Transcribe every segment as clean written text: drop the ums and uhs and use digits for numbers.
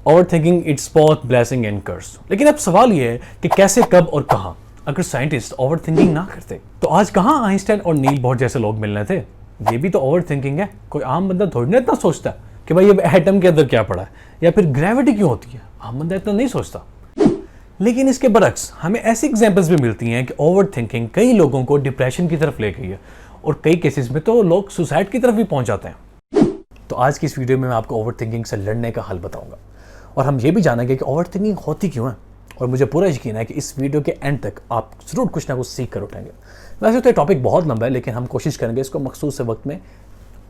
Over thinking it's both blessing and curse. लेकिन अब सवाल ये है कि कैसे, कब और कहाँ। अगर साइंटिस्ट ओवर थिंकिंग ना करते तो आज कहाँ आइंस्टाइन और नील बोहर जैसे लोग मिलने थे। ये भी तो ओवर थिंकिंग है। कोई आम बंदा थोड़ी ना इतना सोचता है कि भाई अब एटम के अंदर क्या पड़ा है या फिर ग्रेविटी क्यों होती है। आम बंदा इतना नहीं सोचता। लेकिन इसके बरक्स हमें ऐसी एग्जांपल्स भी मिलती हैं कि ओवर थिंकिंग कई लोगों को डिप्रेशन की तरफ ले गई है और कई केसेस में तो लोग सुसाइड की तरफ भी पहुंच जाते हैं। तो आज की इस वीडियो में मैं आपको ओवर थिंकिंग से लड़ने का हल बताऊंगा और हम ये भी जानेंगे कि ओवर थिंकिंग होती क्यों है। और मुझे पूरा यकीन है कि इस वीडियो के एंड तक आप जरूर कुछ ना कुछ सीख कर उठेंगे। वैसे तो ये टॉपिक बहुत लंबा है, लेकिन हम कोशिश करेंगे इसको मखसूस से वक्त में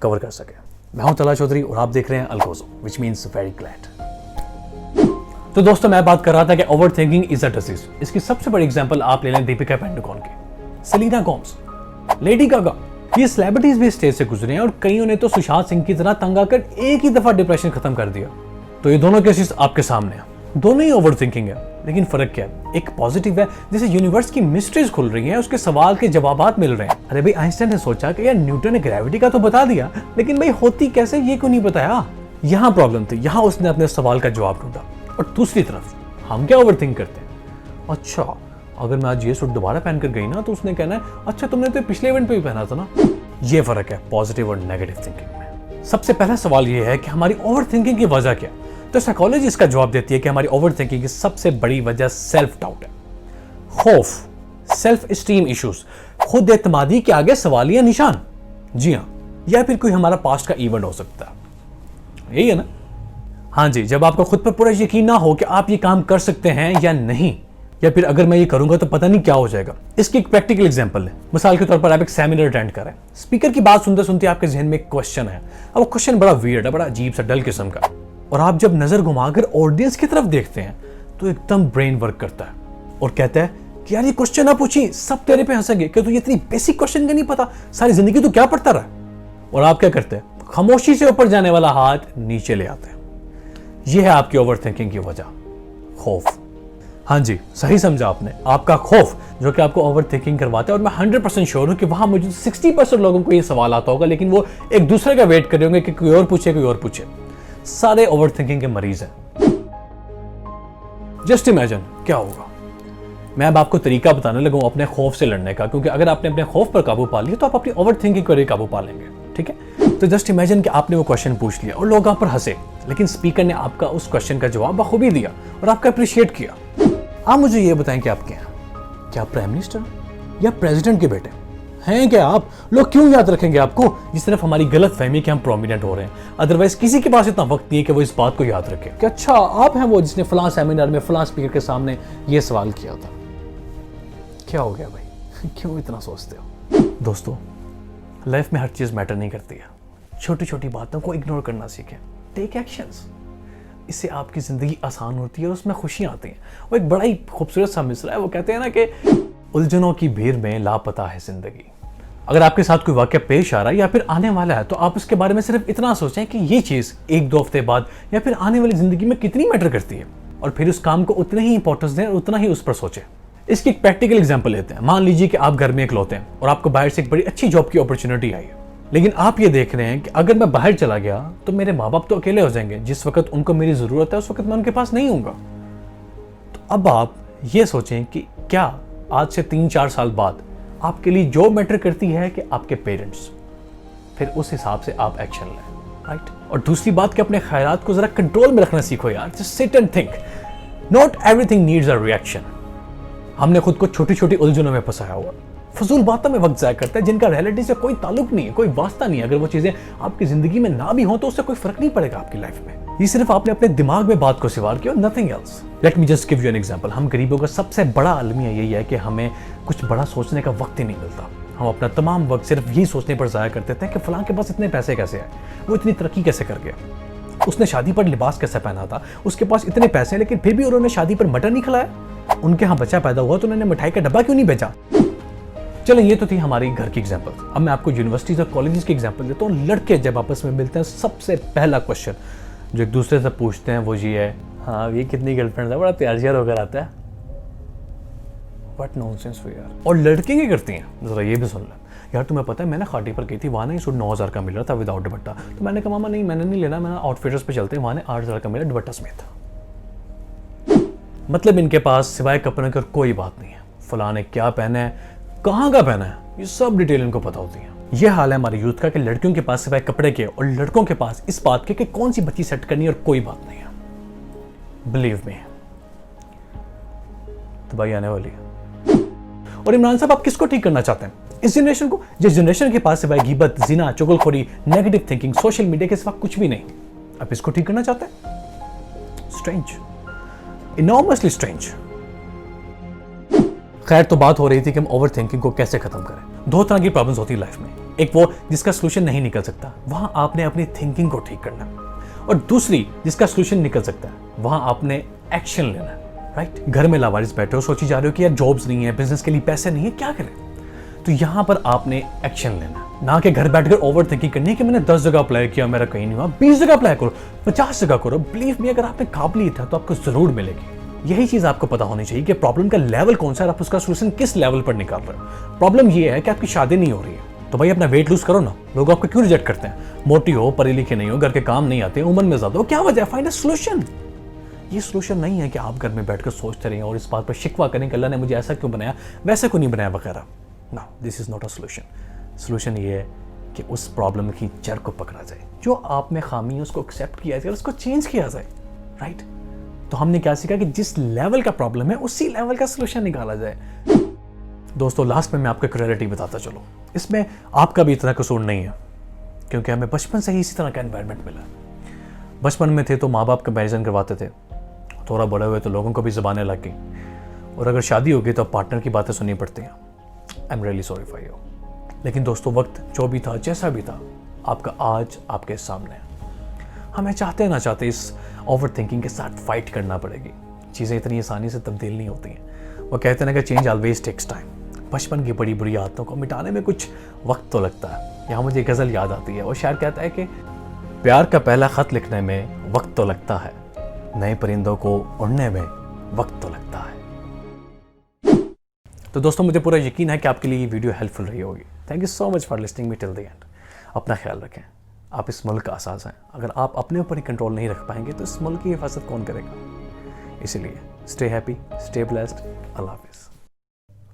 कवर कर सकें। मैं हूं तला चौधरी और आप देख रहे हैं अलगोजो, विच मीन्स वेरी ग्लैड। तो दोस्तों, मैं बात कर रहा था कि over thinking is a disease. इसकी सबसे बड़ी एग्जांपल आप ले लें दीपिका पादुकोण की, सेलेना गोमेज, लेडी गागा। ये सेलिब्रिटीज भी स्टेज से गुजरे हैं और कईयों ने तो सुशांत सिंह की तरह तंग आकर एक ही दफा डिप्रेशन खत्म कर दिया। तो ये दोनों केसेस आपके सामने हैं। दोनों ही ओवर थिंकिंग है, लेकिन फर्क क्या है? एक पॉजिटिव है, जैसे यूनिवर्स की मिस्ट्रीज खुल रही हैं, उसके सवाल के जवाब मिल रहे हैं। अरे भाई, आइंस्टाइन ने सोचा कि यार न्यूटन ने ग्रेविटी का तो बता दिया, लेकिन भाई होती कैसे ये क्यों नहीं बताया। यहाँ प्रॉब्लम थी, यहाँ उसने अपने सवाल का जवाब ढूंढा। और दूसरी तरफ हम क्या ओवर थिंक करते हैं, अच्छा अगर मैं आज ये सूट दोबारा पहन कर गई ना तो उसने कहना है अच्छा तुमने तो पिछले इवेंट पे भी पहना था ना। ये फर्क है पॉजिटिव और नेगेटिव थिंकिंग में। सबसे पहला सवाल ये है कि हमारी ओवर थिंकिंग की वजह क्या है। तो साइकोलॉजी इसका जवाब देती है कि हमारी ओवर थिंकिंग की सबसे बड़ी वजह सेल्फ डाउट है, खौफ, सेल्फ एस्टीम इश्यूज, खुद एतमादी के आगे सवालिया निशान। जी हाँ, या फिर कोई हमारा पास्ट का इवेंट हो सकता है, यही है ना। हाँ जी, जब आपको खुद पर पूरा यकीन ना हो कि आप ये काम कर सकते हैं या नहीं, या फिर अगर मैं ये करूंगा तो पता नहीं क्या हो जाएगा। इसकी एक प्रैक्टिकल एग्जांपल है। मिसाल के तौर पर आप एक सेमिनार अटेंड कर रहे हैं, स्पीकर की बात सुनते सुनते आपके जहन में एक क्वेश्चन है। अब वो क्वेश्चन बड़ा वियर्ड है, बड़ा अजीब सा डल किस्म का, और आप जब नजर घुमाकर ऑडियंस की तरफ देखते हैं तो एकदम ब्रेन वर्क करता है और कहता है कि यार ये क्वेश्चन ना पूछी, सब तेरे पे हंसेंगे कि तुझे इतनी बेसिक क्वेश्चन का नहीं पता, सारी जिंदगी तो क्या पढ़ता रहा। और आप क्या करते हैं? खामोशी से ऊपर जाने वाला हाथ नीचे ले आते हैं। यह है आपकी ओवर थिंकिंग की वजह, खौफ। हाँ जी, सही समझा आपने, आपका खौफ जो कि आपको ओवर थिंकिंग करवाता है। और मैं 100% श्योर हूं कि वहां मुझे 60% लोगों को यह सवाल आता होगा, लेकिन वो एक दूसरे का वेट कर रहे होंगे कि कोई और पूछे, कोई और पूछे। सारे ओवर थिंकिंग के मरीज हैं। जस्ट इमेजिन क्या होगा। मैं अब आपको तरीका बताने लगा हूं अपने खौफ से लड़ने का, क्योंकि अगर आपने अपने खौफ पर काबू पा लिया तो आप अपनी ओवर थिंकिंग पर काबू पा लेंगे। ठीक है, तो जस्ट इमेजिन कि आपने वो क्वेश्चन पूछ लिया और लोग आप पर हंसे, लेकिन स्पीकर ने आपका उस क्वेश्चन का जवाब बखूबी दिया और आपका अप्रिशिएट किया। आप मुझे ये बताएं कि आप क्या हैं? क्या आप प्राइम मिनिस्टर या प्रेसिडेंट के बेटे हैं? क्या आप लोग क्यों याद रखेंगे आपको? जिस तरफ हमारी गलत फहमी कि हम प्रोमिनेंट हो रहे हैं, अदरवाइज किसी के पास इतना वक्त नहीं है कि वो इस बात को याद रखे कि अच्छा आप हैं वो जिसने फलां सेमिनार में फलां स्पीकर के सामने ये सवाल किया था। क्या हो गया भाई, क्यों इतना सोचते हो? दोस्तों, लाइफ में हर चीज मैटर नहीं करती है। छोटी छोटी बातों को इग्नोर करना सीखें, टेक एक्शंस। इससे आपकी जिंदगी आसान होती है और उसमें खुशियां आती हैं। वो एक बड़ा ही खूबसूरत सा मिसरा है, वो कहते हैं ना कि उलझनों की भीड़ में लापता है जिंदगी। अगर आपके साथ कोई वाकया पेश आ रहा है या फिर आने वाला है, तो आप उसके बारे में सिर्फ इतना सोचें कि ये चीज एक दो हफ्ते बाद या फिर आने वाली जिंदगी में कितनी मैटर करती है, और फिर उस काम को उतने ही इंपॉर्टेंस दें और उतना ही उस पर सोचें। इसकी एक प्रैक्टिकल एग्जांपल लेते हैं। मान लीजिए कि आप घर में इकलौते हैं और आपको बाहर से एक बड़ी अच्छी जॉब की अपॉर्चुनिटी आई है, लेकिन आप ये देख रहे हैं कि अगर मैं बाहर चला गया तो मेरे माँ बाप तो अकेले हो जाएंगे, जिस वक्त उनको मेरी जरूरत है उस वक्त मैं उनके पास नहीं हूँगा। तो अब आप ये सोचें कि क्या आज से 3-4 साल बाद आपके लिए जो मैटर करती है कि आपके पेरेंट्स, फिर उस हिसाब से आप एक्शन लें, राइट। और दूसरी बात कि अपने ख्यालात को जरा कंट्रोल में रखना सीखो यार। Just sit and think, not everything needs a reaction. हमने खुद को छोटी छोटी उलझनों में फंसाया हुआ, फजूल बातों में वक्त जाया करता है जिनका रियलिटी से कोई ताल्लुक नहीं है, कोई वास्ता नहीं है। अगर वो चीजें आपकी जिंदगी में ना भी हो तो उससे कोई फर्क नहीं पड़ेगा आपकी लाइफ में। ये सिर्फ आपने अपने दिमाग में बात को सिवार किया, nothing else. Let me just give you an example. हम गरीबों का सबसे बड़ा अलमिया यही है कि हमें कुछ बड़ा सोचने का वक्त ही नहीं मिलता। हम अपना तमाम वक्त सिर्फ यही सोचने पर जाया करते थे कि फलां के पास इतने पैसे कैसे आए, वो इतनी तरक्की कैसे कर गया, उसने शादी पर लिबास कैसे पहना था, उसके पास इतने पैसे हैं लेकिन फिर भी उन्होंने शादी पर मटन नहीं खिलाया, उनके यहाँ बच्चा पैदा हुआ तो उन्होंने मिठाई का डब्बा क्यों नहीं भेजा। चलो ये तो थी हमारी घर की एग्जांपल। अब मैं आपको यूनिवर्सिटीज और कॉलेजेस की एग्जांपल देता हूँ। लड़के जब आपस में मिलते हैं, सबसे पहला क्वेश्चन जो एक दूसरे से पूछते हैं वो ये है, हाँ ये कितनी गर्लफ्रेंड है, बड़ा प्यार श्यार होकर आता है। व्हाट नॉनसेंस वो यार। और लड़के क्या करती हैं, जरा ये भी सुन लें। यार तुम्हें पता है मैंने खाटी पर की थी, वहाँ ना सूट 9,000 का मिल रहा था विदाउट दुपट्टा। तो मैंने कहा मामा नहीं मैंने नहीं लेना, मैंने आउटफिटर्स पे चलते हैं, वहाँ 8,000 का मिला दुपट्टा समेत। मतलब इनके पास सिवाय कपड़ों की और कोई बात नहीं है। फलाने क्या पहना है, कहाँ का पहना है, ये सब डिटेल इनको पता होती है। ये हाल है हमारे यूथ का कि लड़कियों के पास सिवाय कपड़े के और लड़कों के पास इस बात के कि कौन सी बच्ची सेट करनी है और कोई बात नहीं है। बिलीव मी, तबाही आने वाली है। और इमरान साहब, आप किसको ठीक करना चाहते हैं? इस जनरेशन को, जिस जनरेशन के पास सिवाय गिबत, जिना, चुगलखोरी, नेगेटिव थिंकिंग, सोशल मीडिया के सिवा कुछ भी नहीं, आप इसको ठीक करना चाहते हैं? Strange, enormously strange. खैर, तो बात हो रही थी कि हम ओवर थिंकिंग को कैसे खत्म करें। दो तरह की प्रॉब्लम्स होती है लाइफ में, एक वो जिसका सोल्यूशन नहीं निकल सकता, वहां आपने अपनी थिंकिंग को ठीक करना, और दूसरी जिसका सोल्यूशन निकल सकता है, वहां आपने एक्शन लेना है। राइट? घर में लावारिस बैठे हो, सोची जा रहे हो कि यार जॉब्स नहीं है, बिजनेस के लिए पैसे नहीं है, क्या करें? तो यहां पर आपने एक्शन लेना, ना कि घर बैठकर ओवर थिंकिंग करनी है कि मैंने 10 जगह अप्लाई किया, मेरा कहीं नहीं हुआ। 20 जगह अप्लाई करो, 50 जगह करो। बिलीव मी, अगर आप में काबिलियत है तो आपको जरूर मिलेगी। यही चीज आपको पता होनी चाहिए कि प्रॉब्लम का लेवल कौन सा है और आप उसका सोल्यूशन किस लेवल पर निकाल रहे हो। प्रॉब्लम ये है कि आपकी शादी नहीं हो रही है, तो भाई अपना वेट लूज करो ना। लोग आपको क्यों रिजेक्ट करते हैं? मोटी हो, पढ़े लिखे नहीं हो, घर के काम नहीं आते, उम्र में ज्यादा हो, क्या वजह है? Find a solution. ये सोल्यूशन नहीं है कि आप घर में बैठकर सोचते रहिए और इस बात पर शिकवा करें कि अल्लाह ने मुझे ऐसा क्यों बनाया, वैसा क्यों नहीं बनाया वगैरह। No, this is not a solution. Solution ये है कि उस प्रॉब्लम की जड़ को पकड़ा जाए, जो आप में खामी है उसको एक्सेप्ट किया जाए, उसको चेंज किया जाए। राइट? तो हमने क्या सीखा कि जिस लेवल का प्रॉब्लम है उसी लेवल का सोल्यूशन निकाला जाए। दोस्तों, लास्ट में मैं आपको एक रियलिटी बताता चलो, इसमें आपका भी इतना कसूर नहीं है, क्योंकि हमें बचपन से ही इसी तरह का एनवायरनमेंट मिला। बचपन में थे तो माँ बाप कंपैरिजन करवाते थे, थोड़ा बड़े हुए तो लोगों को भी ज़बानें लग गई, और अगर शादी हो गई तो पार्टनर की बातें सुननी पड़ती हैं। I am really sorry for you. लेकिन दोस्तों, वक्त जो भी था, जैसा भी था, आपका आज आपके सामने है। हमें चाहते ना चाहते इस ओवर थिंकिंग के साथ फाइट करना पड़ेगी। चीज़ें इतनी आसानी से तब्दील नहीं होती हैं। वो कहते हैं ना कि चेंज ऑलवेज टेक्स टाइम। बचपन की बड़ी बुरी आदतों को मिटाने में कुछ वक्त तो लगता है। यहाँ मुझे गज़ल याद आती है, वो शायर कहता है कि प्यार का पहला खत लिखने में वक्त तो लगता है, नए परिंदों को उड़ने में वक्त तो लगता है। तो दोस्तों, मुझे पूरा यकीन है कि आपके लिए ये वीडियो हेल्पफुल रही होगी। Thank you so much for listening me till the end. अपना ख्याल रखें, आप इस मुल्क का असास हैं। अगर आप अपने ऊपर ही कंट्रोल नहीं रख पाएंगे तो इस मुल्क की हिफाजत कौन करेगा? इसीलिए स्टे हैप्पी, स्टे ब्लेस्ड, अल्लाह हाफिज़।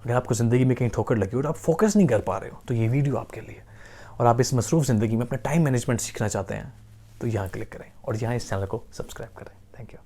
अगर आपको ज़िंदगी में कहीं ठोकर लगी और आप फोकस नहीं कर पा रहे हो तो ये वीडियो आपके लिए। और आप इस मसरूफ़ ज़िंदगी में अपना टाइम मैनेजमेंट सीखना चाहते हैं तो यहाँ क्लिक करें और यहाँ इस चैनल को सब्सक्राइब करें। Thank you.